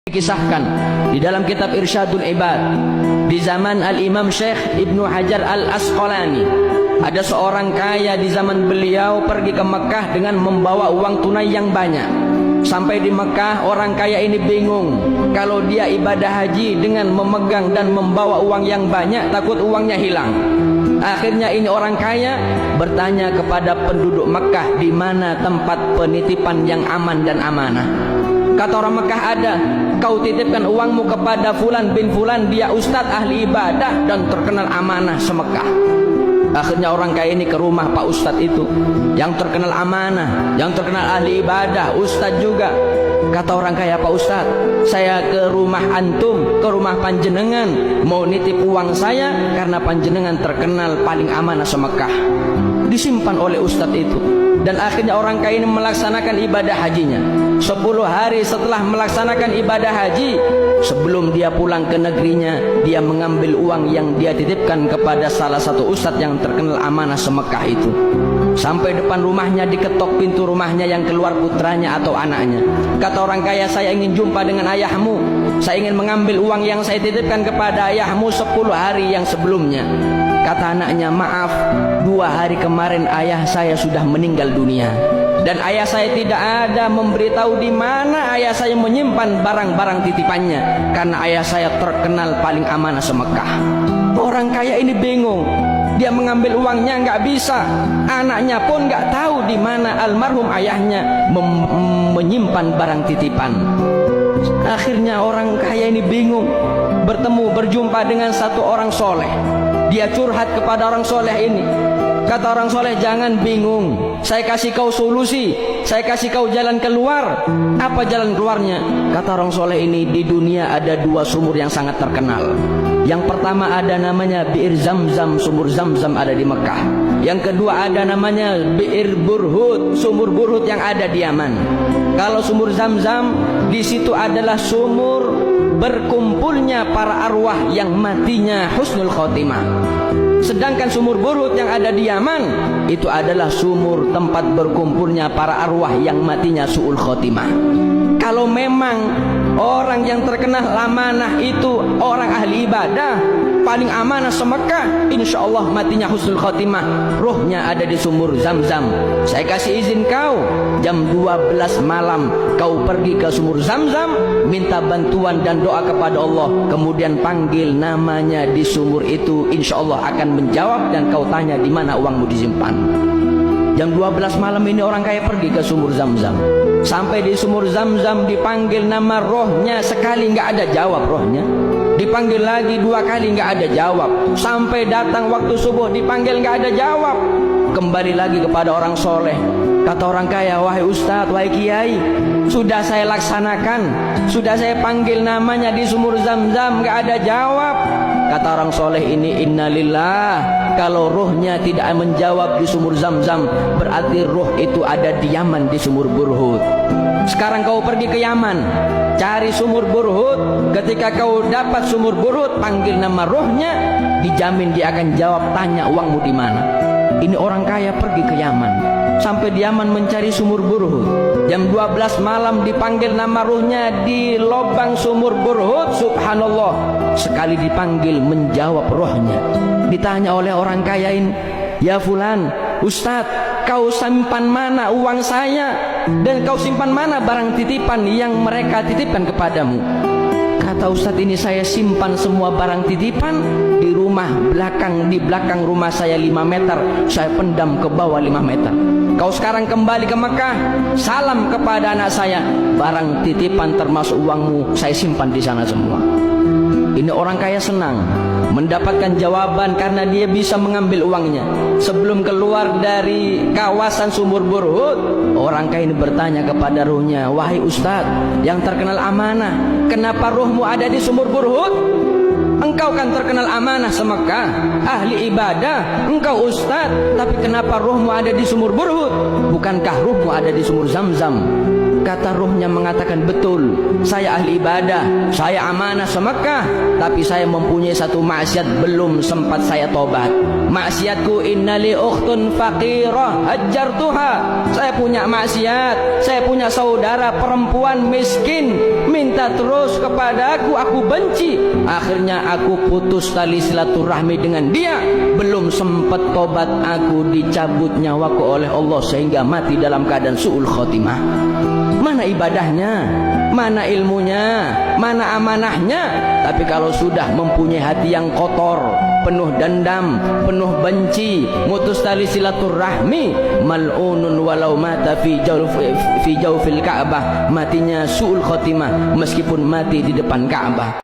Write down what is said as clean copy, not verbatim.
Dikisahkan di dalam kitab Irsyadul Ibad di zaman Al-Imam Syekh Ibnu Hajar Al-Asqalani, ada seorang kaya di zaman beliau pergi ke Mekah dengan membawa uang tunai yang banyak. Sampai di Mekah, orang kaya ini bingung kalau dia ibadah haji dengan memegang dan membawa uang yang banyak, takut uangnya hilang. Akhirnya ini orang kaya bertanya kepada penduduk Mekah, di mana tempat penitipan yang aman dan amanah. Kata orang Mekah, ada. Kau titipkan uangmu kepada Fulan bin Fulan, dia ustadz ahli ibadah dan terkenal amanah se-Mekah. Akhirnya orang kaya ini ke rumah Pak Ustadz itu, yang terkenal amanah, yang terkenal ahli ibadah, ustadz juga. Kata orang kaya, Pak Ustadz, saya ke rumah antum, ke rumah panjenengan, mau nitip uang saya karena panjenengan terkenal paling amanah se-Mekah. Disimpan oleh ustadz itu. Dan akhirnya orang kaya ini melaksanakan ibadah hajinya. 10 hari setelah melaksanakan ibadah haji, sebelum dia pulang ke negerinya, dia mengambil uang yang dia titipkan kepada salah satu ustadz yang terkenal amanah se-Mekah itu. Sampai depan rumahnya, diketok pintu rumahnya, yang keluar putranya atau anaknya. Kata orang kaya, saya ingin jumpa dengan ayahmu, saya ingin mengambil uang yang saya titipkan kepada ayahmu 10 hari yang sebelumnya. Kata anaknya, maaf, 2 hari kemarin ayah saya sudah meninggal dunia, dan ayah saya tidak ada memberitahu di mana ayah saya menyimpan barang-barang titipannya, karena ayah saya terkenal paling amanah se-Mekah. Orang kaya ini bingung, dia mengambil uangnya nggak bisa, anaknya pun nggak tahu di mana almarhum ayahnya menyimpan barang titipan. Akhirnya orang kaya ini bingung, berjumpa dengan satu orang soleh. Dia curhat kepada orang soleh ini. Kata orang soleh, jangan bingung, saya kasih kau solusi, saya kasih kau jalan keluar. Apa jalan keluarnya? Kata orang soleh ini, di dunia ada 2 sumur yang sangat terkenal. Yang pertama ada namanya Bi'ir Zamzam, sumur Zamzam ada di Mekah. Yang kedua ada namanya Bi'ir Burhut, sumur Burhut yang ada di Yaman. Kalau sumur Zamzam, di situ adalah sumur berkumpulnya para arwah yang matinya husnul khotimah. Sedangkan sumur Burhut yang ada di Yaman, itu adalah sumur tempat berkumpulnya para arwah yang matinya su'ul khotimah. Kalau memang orang yang terkenal amanah itu orang ahli ibadah, paling amanah se-Mekah, insya Allah matinya husnul khotimah, ruhnya ada di sumur Zamzam. Saya kasih izin kau, jam 12 malam kau pergi ke sumur Zamzam, minta bantuan dan doa kepada Allah, kemudian panggil namanya di sumur itu, insya Allah akan menjawab, dan kau tanya di mana uangmu disimpan. Jam 12 malam ini orang kaya pergi ke sumur Zamzam. Sampai di sumur Zamzam dipanggil nama rohnya, sekali nggak ada jawab rohnya. Dipanggil lagi 2 kali nggak ada jawab. Sampai datang waktu subuh dipanggil nggak ada jawab. Kembali lagi kepada orang soleh. Kata orang kaya, wahai ustadz, wahai kiai, sudah saya laksanakan, sudah saya panggil namanya di sumur Zamzam nggak ada jawab. Kata orang soleh ini, innalillah, kalau ruhnya tidak menjawab di sumur Zamzam, berarti ruh itu ada di Yaman di sumur Burhut. Sekarang kau pergi ke Yaman, cari sumur Burhut. Ketika kau dapat sumur Burhut, panggil nama ruhnya, dijamin dia akan jawab, tanya uangmu di mana. Ini orang kaya pergi ke Yaman, sampai di Yaman mencari sumur Burhut. Jam 12 malam dipanggil nama ruhnya di lubang sumur Burhut. Subhanallah, sekali dipanggil menjawab rohnya. Ditanya oleh orang kaya ini, ya fulan, ustadz, kau simpan mana uang saya, dan kau simpan mana barang titipan yang mereka titipkan kepadamu? Kata ustadz ini, saya simpan semua barang titipan di rumah belakang, di belakang rumah saya 5 meter, saya pendam ke bawah 5 meter. Kau sekarang kembali ke Mekah, salam kepada anak saya, barang titipan termasuk uangmu saya simpan di sana semua. Ini orang kaya senang mendapatkan jawaban karena dia bisa mengambil uangnya. Sebelum keluar dari kawasan sumur Burhut, orang kaya ini bertanya kepada ruhnya, wahai ustadz yang terkenal amanah, kenapa ruhmu ada di sumur Burhut? Engkau kan terkenal amanah se-Mekah, ahli ibadah, engkau ustadz, tapi kenapa ruhmu ada di sumur Burhut? Bukankah ruhmu ada di sumur Zamzam? Kata ruhnya mengatakan, betul, saya ahli ibadah, saya amanah se-Mekah, tapi saya mempunyai satu maksiat belum sempat saya tobat. maksiatku, innali ukhtun faqirah hajjartuha. Saya punya maksiat, saya punya saudara perempuan miskin, minta terus kepadaku, aku benci. Akhirnya aku putus tali silaturahmi dengan dia. Belum sempat tobat, aku dicabut nyawaku oleh Allah sehingga mati dalam keadaan su'ul khotimah. Mana ibadahnya, mana ilmunya, mana amanahnya? Tapi kalau sudah mempunyai hati yang kotor, penuh dendam, penuh benci, mutus tali silaturahmi, mal'unun walau mata fi jawfil Ka'bah, matinya su'ul khotimah meskipun mati di depan Ka'bah.